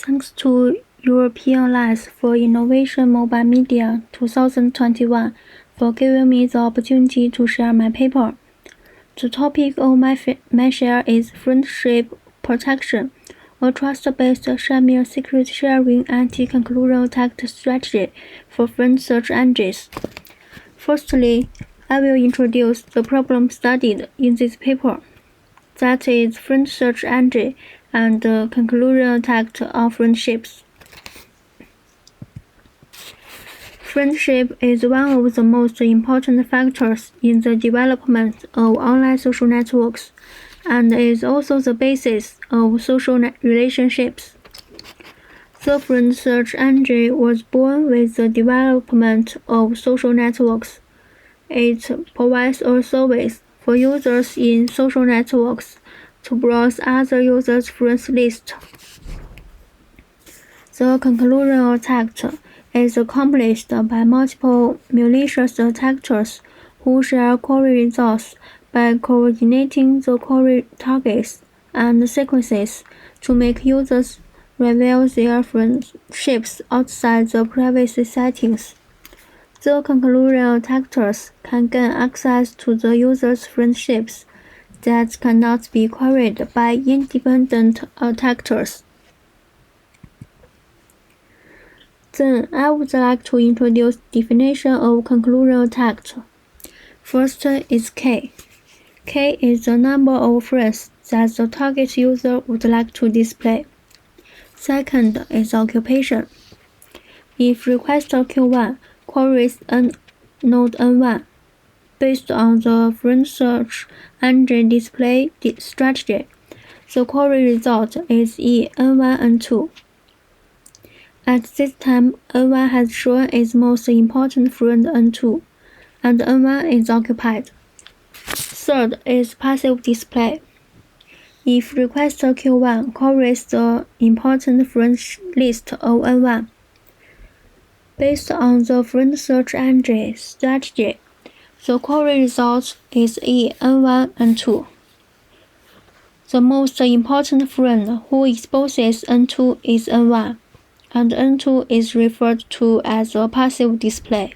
Thanks to European Alliance for Innovation Multimedia 2021 for giving me the opportunity to share my paper. The topic of my share is friendship protection, a trust-based Shamir secret sharing anti-collusion attack strategy for friend search engines. Firstly, I will introduce the problem studied in this paper. That is friend search engine and the collusion attack on friendships. Friendship is one of the most important factors in the development of online social networks and is also the basis of social relationships. The friend search engine was born with the development of social networks. It provides a service for users in social networks to browse other users' friends list. The collusion attack is accomplished by multiple malicious attackers who share query results by coordinating the query targets and sequences to make users reveal their friendships outside the privacy settings. The collusion attackers can gain access to the user's friendships that cannot be queried by independent attackers. Then I would like to introduce definition of collusion attack. First is K. K is the number of friends that the target user would like to display. Second is occupation. If requester Q1 queries node N1 based on the friend search engine display strategy, the query result is N1N2. At this time, N1 has shown its most important friend N2, and N1 is occupied. Third is passive display. If requester Q1 queries the important friends list of N1, based on the friend search engine strategy, the query result is N1N2. The most important friend who exposes N2 is N1. And N2 is referred to as a passive display.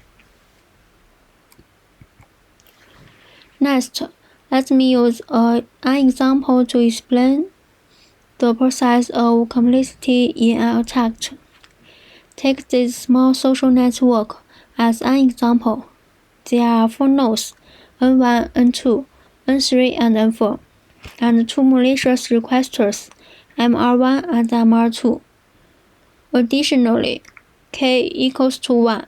Next, let me use an example to explain the process of complicity in an attack. Take this small social network as an example. There are 4 nodes, N1, N2, N3, and N4, and 2 malicious requesters, MR1 and MR2. Additionally, K equals to 1.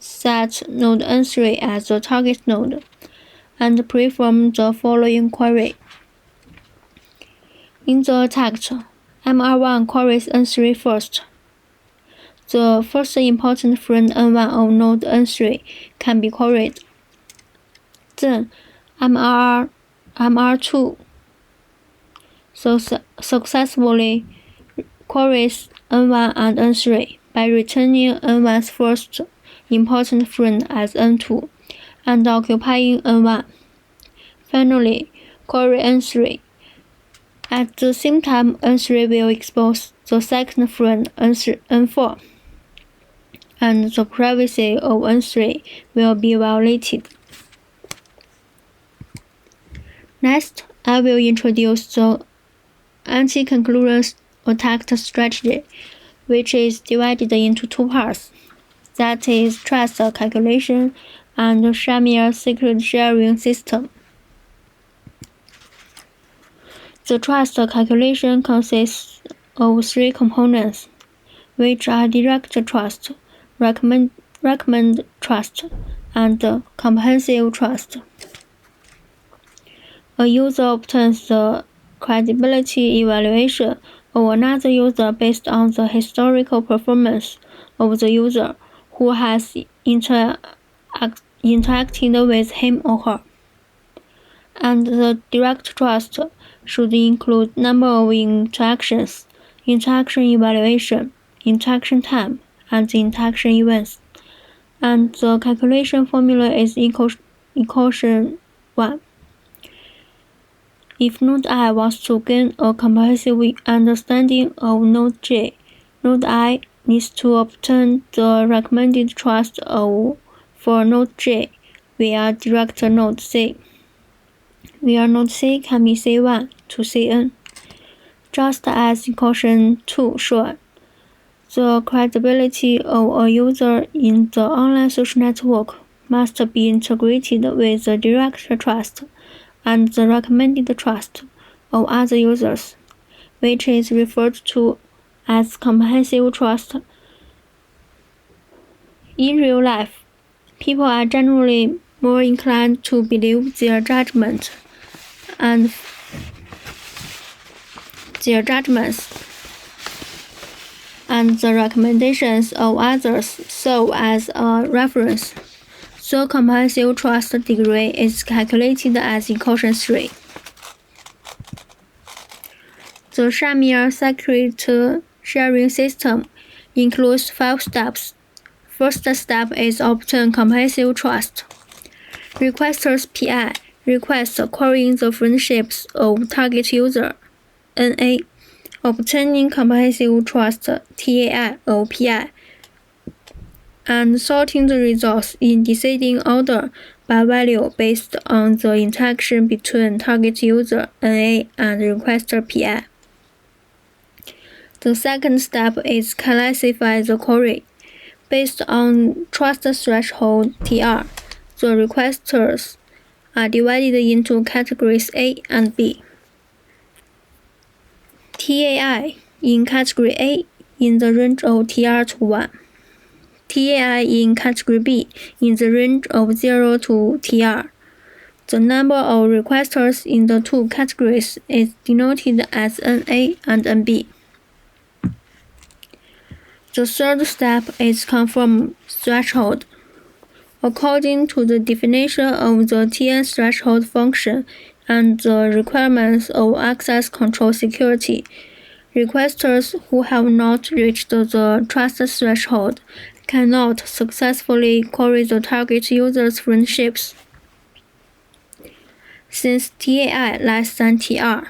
Set node N3 as the target node, and perform the following query. In the attack, MR1 queries N3 first. The first important friend N1 of node N3 can be queried. Then MR2 successfully queries N1 and N3 by returning N1's first important friend as N2 and occupying N1. Finally, query N3. At the same time, N3 will expose the second friend N4, and the privacy of N3 will be violated. Next, I will introduce the anti-collusion attack strategy, which is divided into 2 parts. That is trust calculation and Shamir secret sharing system. The trust calculation consists of 3 components, which are direct trust, recommend trust, and comprehensive trust. A user obtains the credibility evaluation of another user based on the historical performance of the user who has interacted with him or her. And the direct trust should include number of interactions, interaction evaluation, interaction time, and interaction events. And the calculation formula is equation 1. If node I wants to gain a comprehensive understanding of node J, node I needs to obtain the recommended trust for node J via direct node C, where node C can be C1 to Cn. Just as in equation 2 shown, the credibility of a user in the online social network must be integrated with the direct trust and the recommended trust of other users, which is referred to as comprehensive trust. In real life, people are generally more inclined to believe their judgments and the recommendations of others serve as a reference. So comprehensive trust degree is calculated as equation 3. The Shamir secret sharing system includes 5 steps. First step is obtain comprehensive trust. Requesters PI request querying the friendships of target user NA, obtaining comprehensive trust TAI or PI, and sorting the results in descending order by value based on the interaction between target user NA and requester PI. The second step is classify the query. Based on trust threshold TR, the requesters are divided into categories A and B. TAI in category A in the range of TR to 1. TAI in category B in the range of 0 to TR. The number of requesters in the two categories is denoted as NA and NB. The third step is confirm threshold. According to the definition of the Tian threshold function and the requirements of access control security, requesters who have not reached the trust threshold cannot successfully query the target user's friendships. Since TAI less than TR,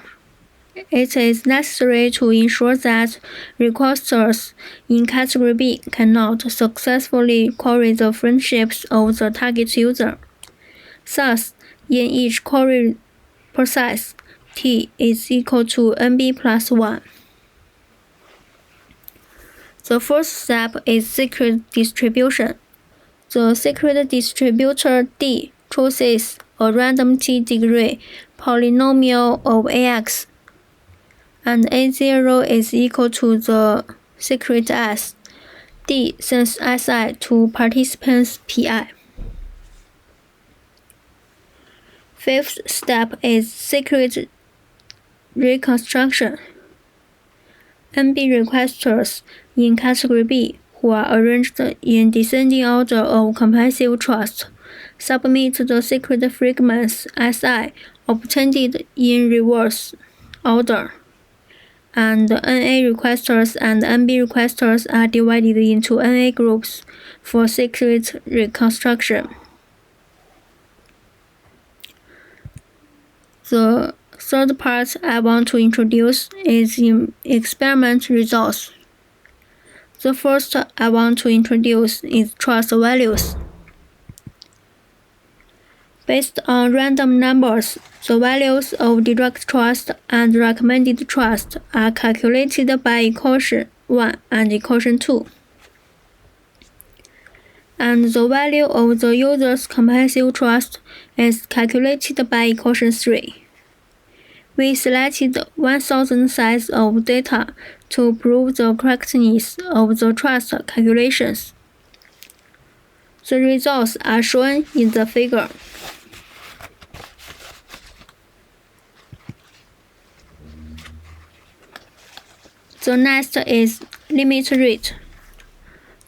it is necessary to ensure that requesters in category B cannot successfully query the friendships of the target user. Thus, in each query process, T is equal to NB plus 1. The first step is secret distribution. The secret distributor D chooses a random T-degree polynomial of AX, and A0 is equal to the secret S. D sends SI to participants PI. Fifth step is secret reconstruction. NB requesters in category B who are arranged in descending order of comprehensive trust submit the secret fragments SI obtained in reverse order, and NA requesters and NB requesters are divided into NA groups for secret reconstruction. The third part I want to introduce is in experiment results. The first I want to introduce is trust values. Based on random numbers, the values of direct trust and recommended trust are calculated by equation 1 and equation 2. And the value of the user's comprehensive trust is calculated by equation 3. We selected 1000 sets of data to prove the correctness of the trust calculations. The results are shown in the figure. The next is limit rate.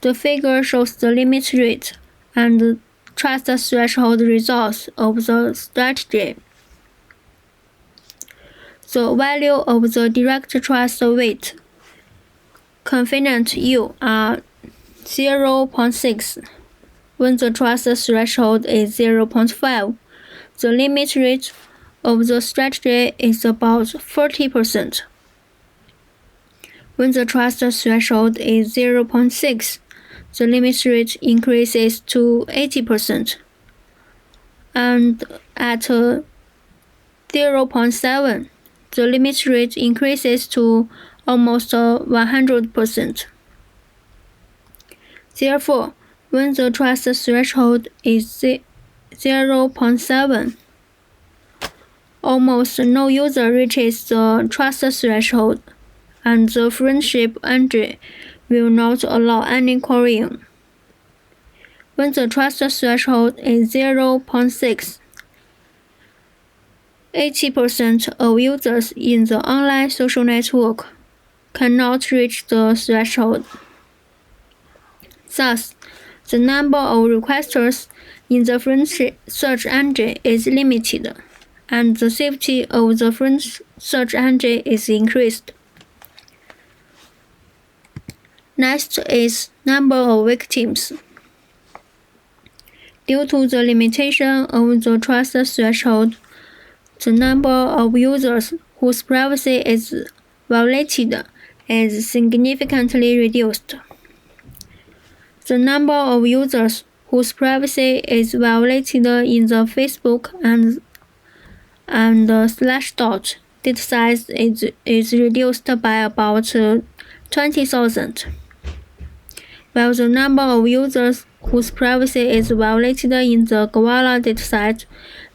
The figure shows the limit rate and trust threshold results of the strategy. The value of the direct trust weight confidence U are 0.6 when the trust threshold is 0.5. The limit rate of the strategy is about 40%. When the trust threshold is 0.6, the limit rate increases to 80%, and at 0.7, the limit rate increases to almost 100%. Therefore, when the trust threshold is 0.7, almost no user reaches the trust threshold, and the friendship engine will not allow any querying. When the trust threshold is 0.6, 80% of users in the online social network cannot reach the threshold. Thus, the number of requesters in the friendship search engine is limited, and the safety of the friend search engine is increased. Next is number of victims. Due to the limitation of the trust threshold, the number of users whose privacy is violated is significantly reduced. The number of users whose privacy is violated in the Facebook and Slashdot data size is reduced by about 20,000, while the number of users whose privacy is violated in the Koala dataset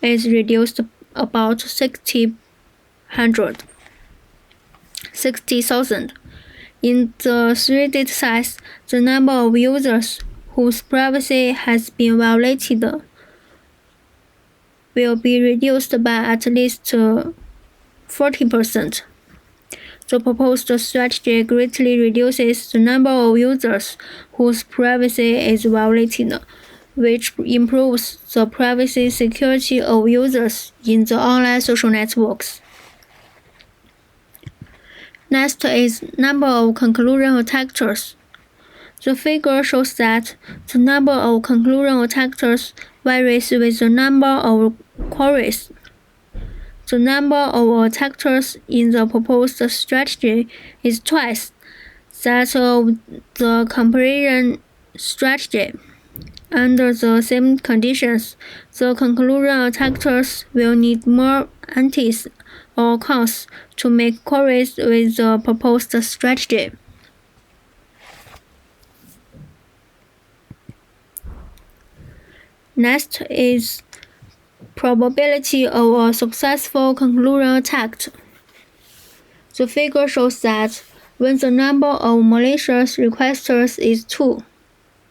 is reduced about 60,000. In the three datasets, the number of users whose privacy has been violated will be reduced by at least 40%. The proposed strategy greatly reduces the number of users whose privacy is violated, which improves the privacy security of users in the online social networks. Next is number of conclusion attackers. The figure shows that the number of conclusion attackers varies with the number of queries. The number of attackers in the proposed strategy is twice that of the comparison strategy. Under the same conditions, the conclusion attackers will need more antis or cons to make queries with the proposed strategy. Next is probability of a successful conclusion attack. The figure shows that when the number of malicious requesters is 2,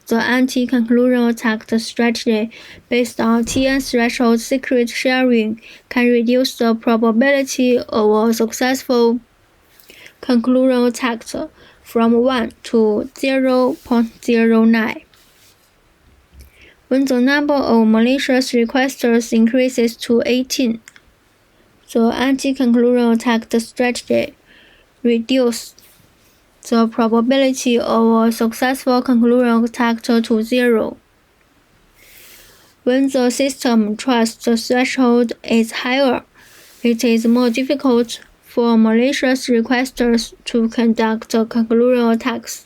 the anti-conclusion attack strategy based on Tian threshold secret sharing can reduce the probability of a successful conclusion attack from 1 to 0.09. When the number of malicious requesters increases to 18, the anti-conclusion attack strategy reduces the probability of a successful conclusion attack to 0. When the system trust threshold is higher, it is more difficult for malicious requesters to conduct conclusion attacks.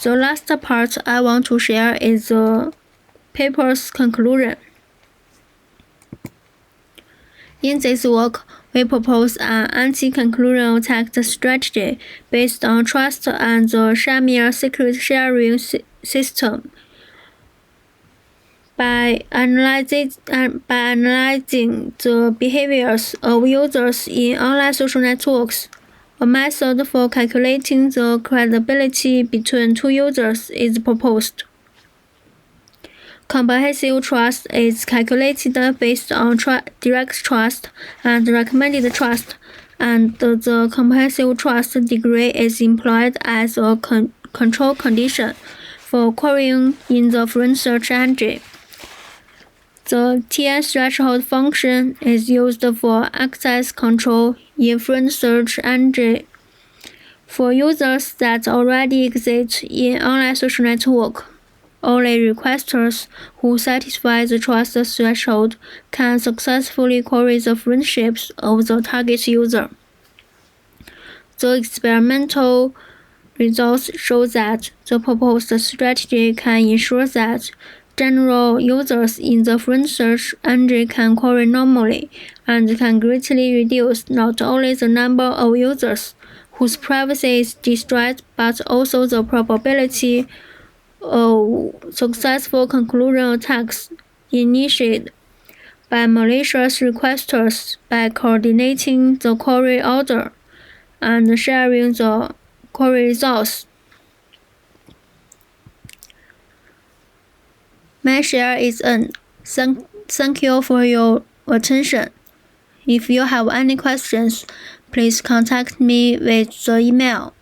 The last part I want to share is the paper's conclusion. In this work, we propose an anti-conclusion attack strategy based on trust and the Shamir secret sharing system. By analyzing the behaviors of users in online social networks, a method for calculating the credibility between two users is proposed. Comprehensive trust is calculated based on direct trust and recommended trust, and the comprehensive trust degree is employed as a control condition for querying in the friend search engine. The Tian threshold function is used for access control in friend search engine for users that already exist in online social network. Only requesters who satisfy the trust threshold can successfully query the friendships of the target user. The experimental results show that the proposed strategy can ensure that general users in the friend search engine can query normally and can greatly reduce not only the number of users whose privacy is destroyed but also the probability of successful conclusion attacks initiated by malicious requesters by coordinating the query order and sharing the query results. My share is N. Thank you for your attention. If you have any questions, please contact me with the email.